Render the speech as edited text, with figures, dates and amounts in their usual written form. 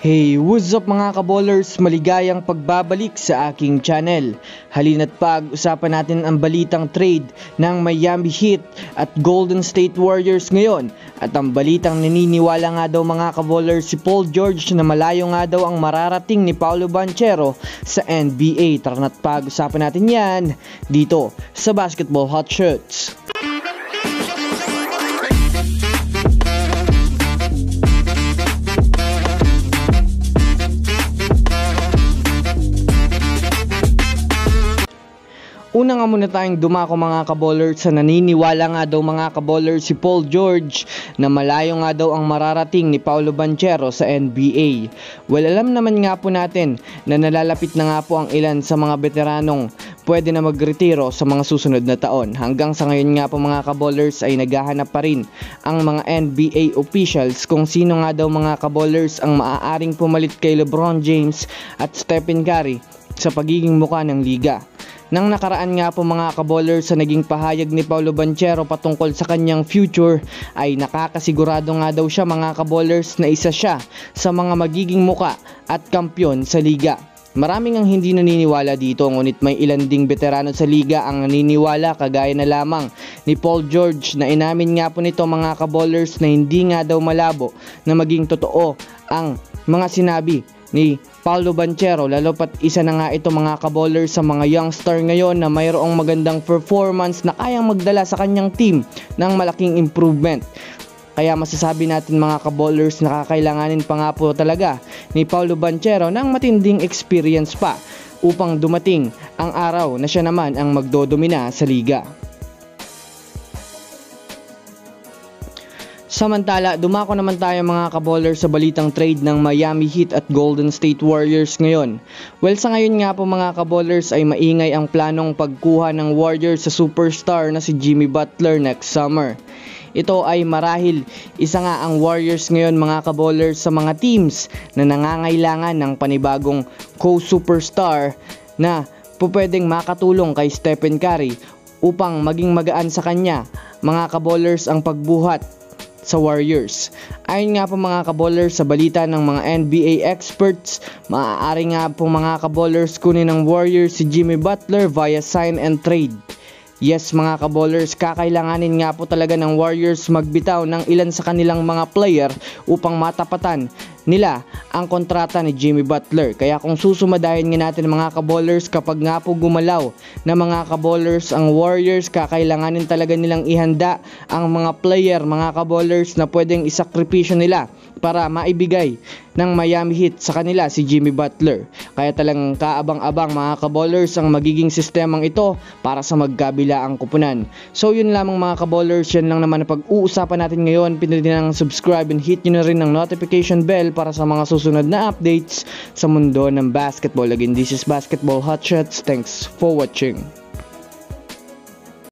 Hey, what's up mga kaballers? Maligayang pagbabalik sa aking channel. Halina't pag-usapan natin ang balitang trade ng Miami Heat at Golden State Warriors ngayon. At ang balitang naniniwala nga daw mga kaballers si Paul George na malayo nga daw ang mararating ni Paolo Banchero sa NBA. Tara na't pag-usapan natin yan dito sa Basketball Hot Shots. Una nga muna tayong dumako mga kaballers sa naniniwala nga daw mga kaballers si Paul George na malayo nga daw ang mararating ni Paolo Banchero sa NBA. Well, alam naman nga po natin na nalalapit na nga po ang ilan sa mga veteranong pwede na magretiro sa mga susunod na taon. Hanggang sa ngayon nga po mga kaballers ay naghahanap pa rin ang mga NBA officials kung sino nga daw mga kaballers ang maaaring pumalit kay LeBron James at Stephen Curry sa pagiging muka ng liga. Nang nakaraan nga po mga kaballers sa naging pahayag ni Paolo Banchero patungkol sa kanyang future ay nakakasigurado nga daw siya mga kaballers na isa siya sa mga magiging muka at kampyon sa liga. Maraming ang hindi naniniwala dito, ngunit may ilan ding veterano sa liga ang naniniwala kagaya na lamang ni Paul George na inamin nga po nito mga kaballers na hindi nga daw malabo na maging totoo ang mga sinabi ni Paolo Banchero, lalo pat isa na nga ito mga kaballers sa mga youngster ngayon na mayroong magandang performance na kayang magdala sa kanyang team ng malaking improvement. Kaya masasabi natin mga kaballers na kakailanganin pa nga po talaga ni Paolo Banchero ng matinding experience pa upang dumating ang araw na siya naman ang magdodomina sa liga. Samantala, dumako naman tayo mga kaballers sa balitang trade ng Miami Heat at Golden State Warriors ngayon. Well, sa ngayon nga po mga kaballers ay maingay ang planong pagkuha ng Warriors sa superstar na si Jimmy Butler next summer. Ito ay marahil isa nga ang Warriors ngayon mga kaballers sa mga teams na nangangailangan ng panibagong co-superstar na pwedeng makatulong kay Stephen Curry upang maging magaan sa kanya mga kaballers ang pagbuhat sa Warriors. Ayon nga po mga kaballers sa balita ng mga NBA experts, maaari nga po mga kaballers kunin ng Warriors si Jimmy Butler via sign and trade. Yes mga kaballers, kakailanganin nga po talaga ng Warriors magbitaw ng ilan sa kanilang mga player upang matapatan nila ang kontrata ni Jimmy Butler. Kaya kung susumadahin nga natin mga kaballers, kapag nga po gumalaw na mga kaballers ang Warriors, kakailanganin talaga nilang ihanda ang mga player mga kaballers na pwedeng isakripisyo nila para maibigay ng Miami Heat sa kanila si Jimmy Butler. Kaya talagang kaabang-abang mga kaballers ang magiging sistemang ito para sa magkabila ang kupunan. So yun lamang mga kaballers, yan lang naman na pag-uusapan natin ngayon. Pindutin ng subscribe and hit nyo na rin ng notification bell para sa mga susunod na updates sa mundo ng basketball. Again, this is Basketball Hot Shots. Thanks for watching.